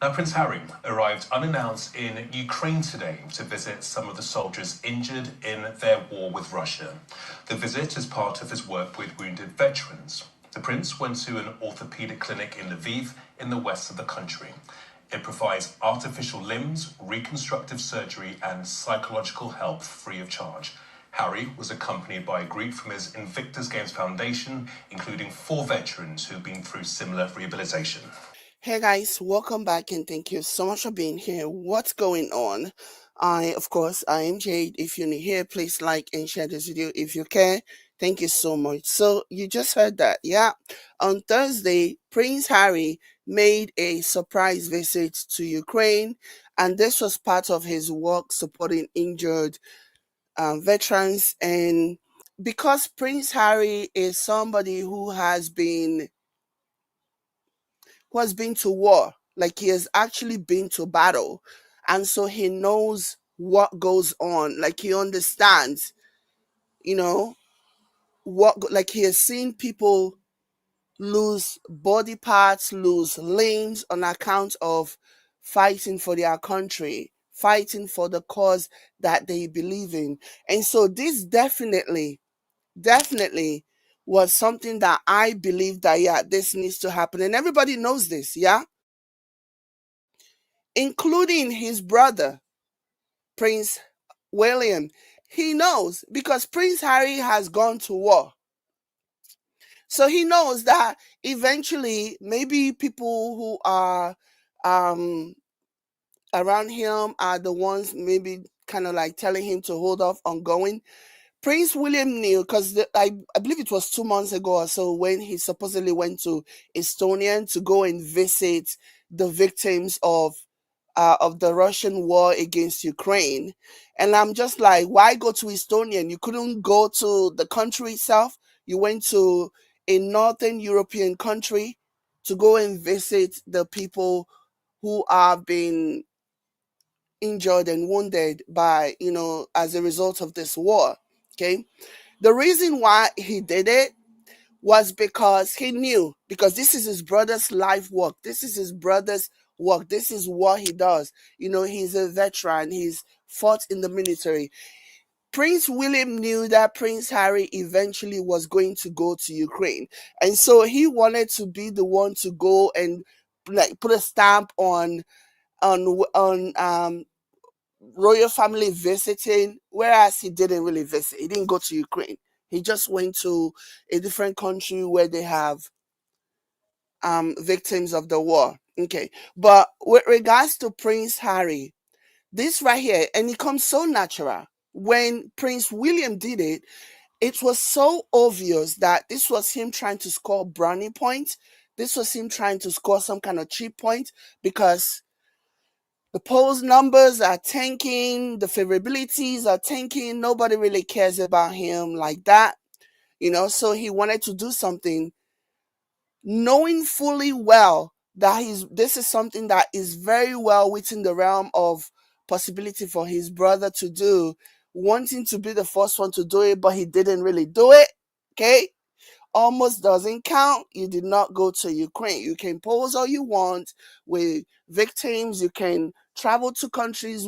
Now, Prince Harry arrived unannounced in Ukraine today to visit some of the soldiers injured in their war with Russia. The visit is part of his work with wounded veterans. The Prince went to an orthopedic clinic in Lviv in the west of the country. It provides artificial limbs, reconstructive surgery, and psychological help free of charge. Harry was accompanied by a group from his Invictus Games Foundation, including 4 veterans who've been through similar rehabilitation. Hey guys, welcome back and thank you so much for being here. What's going on? Of course, I am Jade. If you're new here, please like and share this video if you can. Thank you so much. So you just heard that, yeah? On Thursday, Prince Harry made a surprise visit to Ukraine, and this was part of his work supporting injured veterans. And because Prince Harry is somebody who has been to war, like he has actually been to battle. And so he knows what goes on, like he understands, you know, like he has seen people lose body parts, lose limbs on account of fighting for their country, fighting for the cause that they believe in. And so this definitely was something that I believe that, yeah, this needs to happen. And everybody knows this, yeah? Including his brother, Prince William. He knows because Prince Harry has gone to war. So he knows that eventually maybe people who are um, around him are the ones maybe kind of like telling him to hold off on going. Prince William knew because I believe it was 2 months ago or so when he supposedly went to Estonia to go and visit the victims of the Russian war against Ukraine. And I'm just like, why go to Estonia? You couldn't go to the country itself. You went to a northern European country to go and visit the people who have been injured and wounded by, as a result of this war. Okay. The reason why he did it was because he knew, because this is his brother's life work. This is his brother's work. This is what he does. He's a veteran. He's fought in the military. Prince William knew that Prince Harry eventually was going to go to Ukraine. And so he wanted to be the one to go and like put a stamp on royal family visiting, whereas he didn't really visit. He didn't go to Ukraine. He just went to a different country where they have victims of the war. Okay. But with regards to Prince Harry, this right here, and it comes so natural. When Prince William did it, it was so obvious that this was him trying to score brownie points. This was him trying to score some kind of cheap point because the polls numbers are tanking, the favorabilities are tanking. Nobody really cares about him like that, So he wanted to do something, knowing fully well that this is something that is very well within the realm of possibility for his brother to do, wanting to be the first one to do it, but he didn't really do it. Okay. Almost doesn't count. You did not go to Ukraine. You can pose all you want with victims. You can travel to countries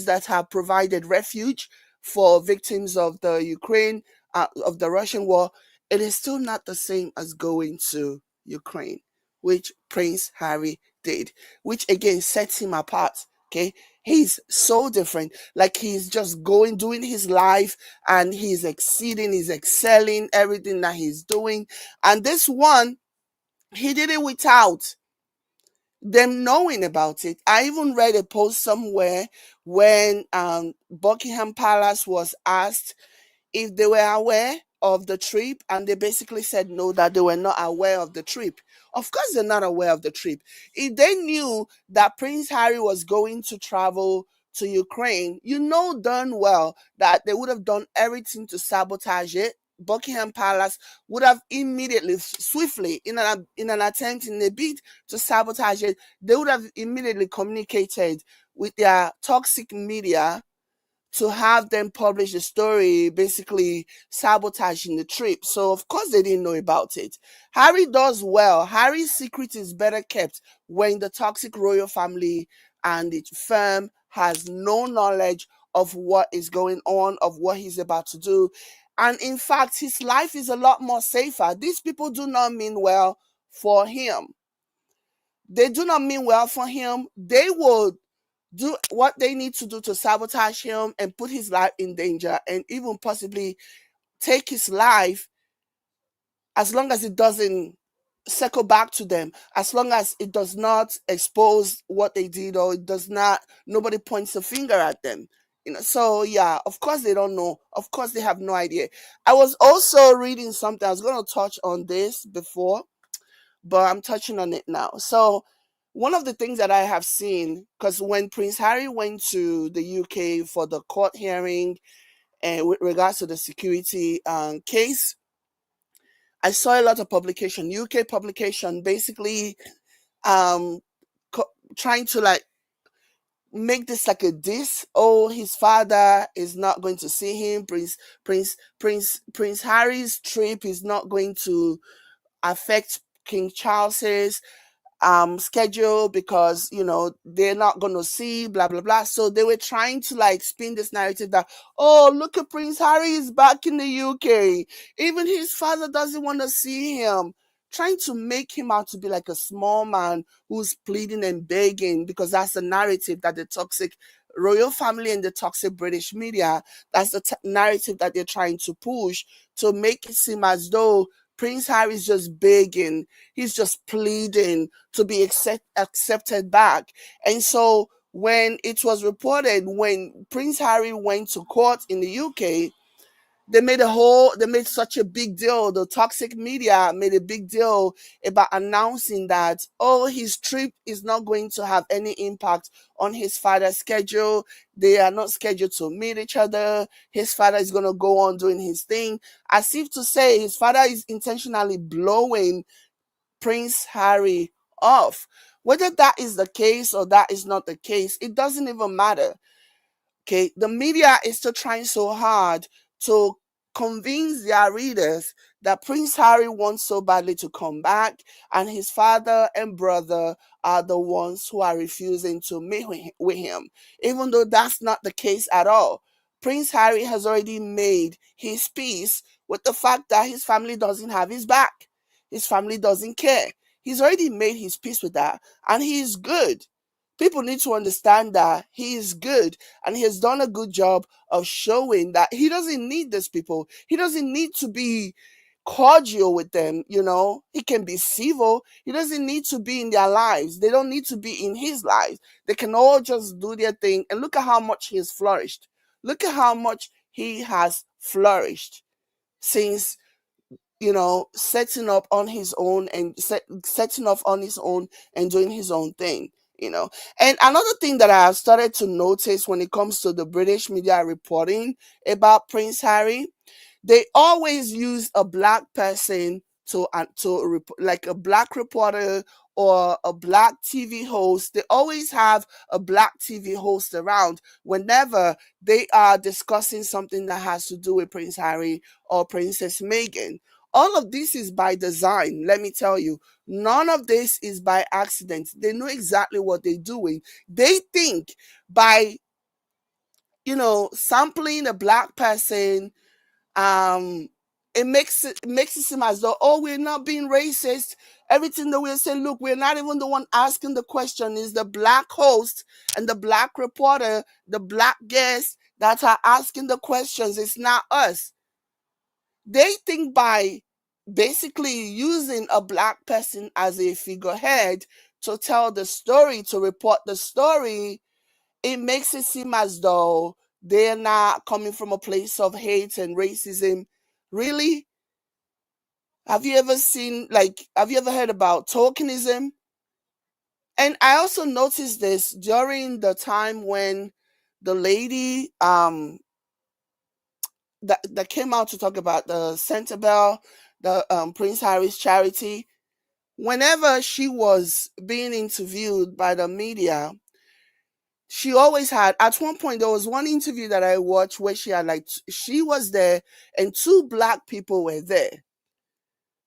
that have provided refuge for victims of the Ukraine, of the Russian war. It is still not the same as going to Ukraine, which Prince Harry did, which again sets him apart. Okay. He's so different. Like he's just doing his life and he's excelling everything that he's doing. And this one, he did it without them knowing about it. I even read a post somewhere when Buckingham Palace was asked if they were aware of the trip, and they basically said no, that they were not aware of the trip. Of course, they're not aware of the trip. If they knew that Prince Harry was going to travel to Ukraine, you know darn well that they would have done everything to sabotage it. Buckingham Palace would have immediately, swiftly, in an attempt, in a bid to sabotage it, they would have immediately communicated with their toxic media to have them publish the story, basically sabotaging the trip. So of course they didn't know about it. Harry does well. Harry's secret is better kept when the toxic royal family and its firm has no knowledge of what is going on, of what he's about to do. And in fact, his life is a lot more safer. These people do not mean well for him. They do not mean well for him. They will do what they need to do to sabotage him and put his life in danger and even possibly take his life, as long as it doesn't circle back to them, as long as it does not expose what they did, or it does not, nobody points a finger at them. So yeah, of course they don't know, of course they have no idea. I was also reading something, I was going to touch on this before, but I'm touching on it now. So one of the things that I have seen, because when Prince Harry went to the UK for the court hearing and with regards to the security case, I saw a lot of publication, UK publication, basically um, trying to like make this like a diss. Oh, his father is not going to see him. Prince Harry's trip is not going to affect King Charles's schedule, because they're not going to see blah blah blah. So they were trying to like spin this narrative that, oh, look at Prince Harry is back in the UK, even his father doesn't want to see him, trying to make him out to be like a small man who's pleading and begging, because that's the narrative that the toxic royal family and the toxic British media, that's the narrative that they're trying to push, to make it seem as though Prince Harry is just begging, he's just pleading to be accepted back. And so when it was reported, when Prince Harry went to court in the UK, they made such a big deal. The toxic media made a big deal about announcing that, oh, his trip is not going to have any impact on his father's schedule. They are not scheduled to meet each other. His father is going to go on doing his thing, as if to say his father is intentionally blowing Prince Harry off. Whether that is the case or that is not the case, it doesn't even matter. Okay, the media is still trying so hard to convince their readers that Prince Harry wants so badly to come back, and his father and brother are the ones who are refusing to meet with him, even though that's not the case at all. Prince Harry has already made his peace with the fact that his family doesn't have his back. His family doesn't care. He's already made his peace with that, and he is good. People need to understand that he is good, and he has done a good job of showing that he doesn't need these people. He doesn't need to be cordial with them. He can be civil. He doesn't need to be in their lives. They don't need to be in his lives. They can all just do their thing. And look at how much he has flourished. Look at how much he has flourished since setting up on his own and setting off on his own and doing his own thing. And another thing that I have started to notice when it comes to the British media reporting about Prince Harry, they always use a black person like a black reporter or a black TV host. They always have a black TV host around whenever they are discussing something that has to do with Prince Harry or Princess Meghan. All of this is by design, let me tell you. None of this is by accident. They know exactly what they're doing. They think by, sampling a black person, it makes it seem as though, oh, we're not being racist. Everything that we're saying, look, we're not even the one asking the question. Is the black host and the black reporter, the black guests that are asking the questions. It's not us. They think by basically using a black person as a figurehead to tell the story, to report the story, it makes it seem as though they're not coming from a place of hate and racism. Really? Have you ever heard about tokenism? And I also noticed this during the time when the lady that came out to talk about the Centerbell, the Prince Harry's charity. Whenever she was being interviewed by the media, she always had, at one point there was one interview that I watched where she had like she was there and two black people were there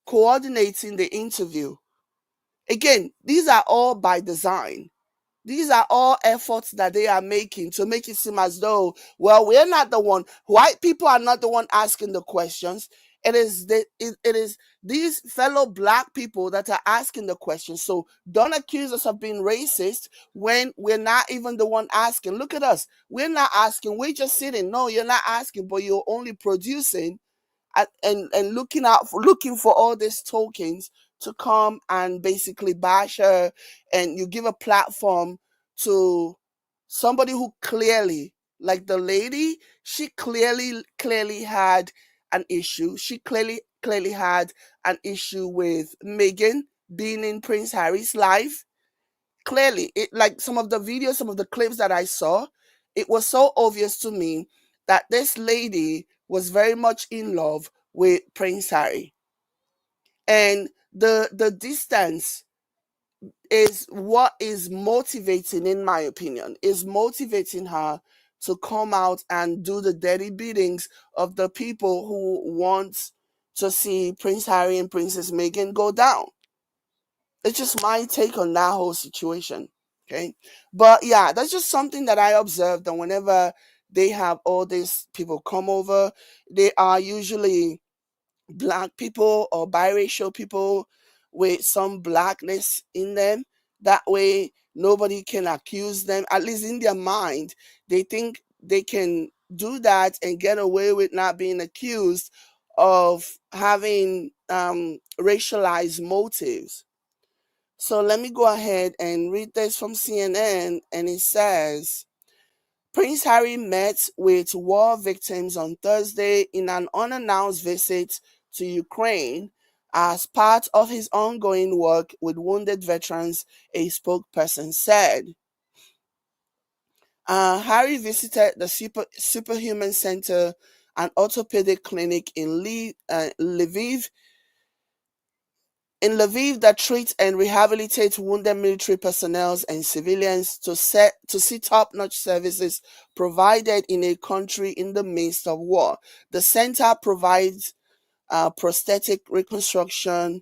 coordinating the interview. Again, these are all by design. These are all efforts that they are making to make it seem as though, well, we're not the one, white people are not the one asking the questions. It is these fellow black people that are asking the questions. So don't accuse us of being racist when we're not even the one asking. Look at us. We're not asking. We're just sitting. No, you're not asking, but you're only producing and looking for all these tokens to come and basically bash her, and you give a platform to somebody who clearly, like the lady, she clearly had an issue. She clearly had an issue with Meghan being in Prince Harry's life. Clearly, it, like some of the videos, some of the clips that I saw, it was so obvious to me that this lady was very much in love with Prince Harry. And the distance is what is motivating, in my opinion, is motivating her to come out and do the dirty biddings of the people who want to see Prince Harry and Princess Meghan go down. It's just my take on that whole situation. Okay. But yeah, that's just something that I observed. And whenever they have all these people come over, they are usually black people or biracial people with some blackness in them. That way, nobody can accuse them. At least in their mind, they think they can do that and get away with not being accused of having racialized motives. So let me go ahead and read this from CNN, and it says Prince Harry met with war victims on Thursday in an unannounced visit to Ukraine as part of his ongoing work with wounded veterans, a spokesperson said. Harry visited the Superhuman Center, an orthopedic clinic in Lviv, that treats and rehabilitates wounded military personnel and civilians to see top-notch services provided in a country in the midst of war. The center provides prosthetic reconstruction.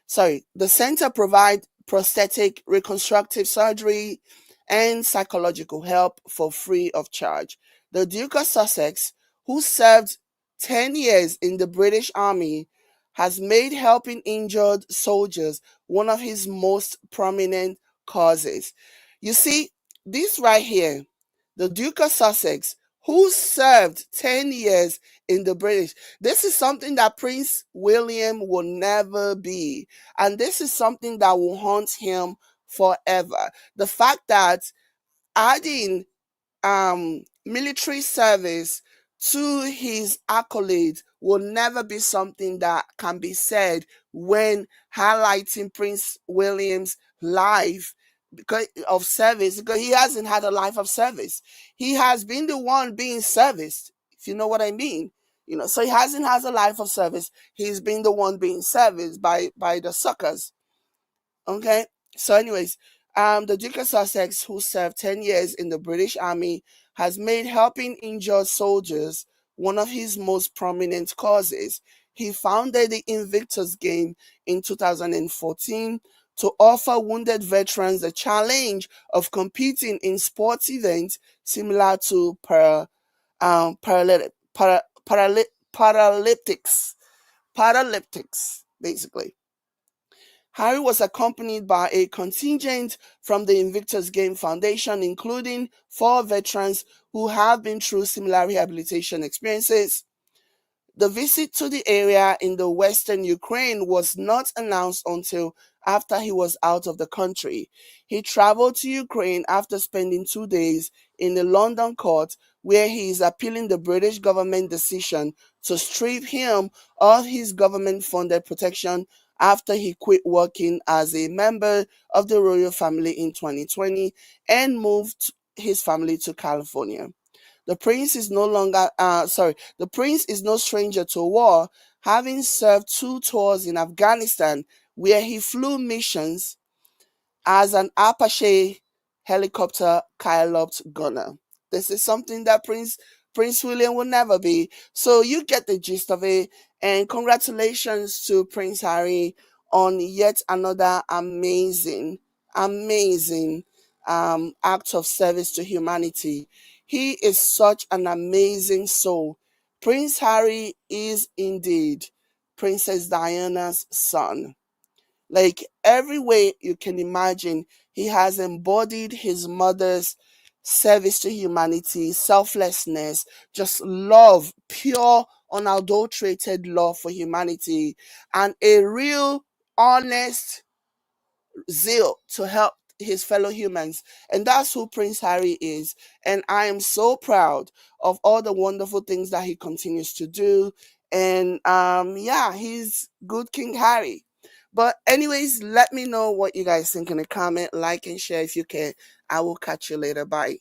The center provides prosthetic reconstructive surgery and psychological help for free of charge. The Duke of Sussex, who served 10 years in the British Army, has made helping injured soldiers one of his most prominent causes. You see, this right here, the Duke of Sussex, who served 10 years in the British, this is something that Prince William will never be. And this is something that will haunt him forever. The fact that adding military service to his accolades will never be something that can be said when highlighting Prince William's life because of service, because he hasn't had a life of service. He has been the one being serviced, if you know what I mean. So he hasn't had a life of service. He's been the one being serviced by the suckers. Okay. So, anyways, the Duke of Sussex, who served 10 years in the British Army, has made helping injured soldiers one of his most prominent causes. He founded the Invictus Game in 2014 to offer wounded veterans the challenge of competing in sports events similar to Paralympics, basically. Harry was accompanied by a contingent from the Invictus Game Foundation, including 4 veterans who have been through similar rehabilitation experiences. The visit to the area in the western Ukraine was not announced until after he was out of the country. He traveled to Ukraine after spending 2 days in the London court, where he is appealing the British government decision to strip him of his government-funded protection after he quit working as a member of the royal family in 2020 and moved his family to California. The prince is the prince is no stranger to war, having served 2 tours in Afghanistan where he flew missions as an Apache helicopter pilot gunner. This is something that Prince William will never be. So you get the gist of it. And congratulations to Prince Harry on yet another amazing, amazing act of service to humanity. He is such an amazing soul. Prince Harry is indeed Princess Diana's son. Like every way you can imagine, he has embodied his mother's service to humanity, selflessness, just love, pure, unadulterated love for humanity, and a real, honest zeal to help his fellow humans. And that's who Prince Harry is. And I am so proud of all the wonderful things that he continues to do. And yeah, he's good King Harry. But anyways, let me know what you guys think in the comment. Like and share if you can. I will catch you later. Bye.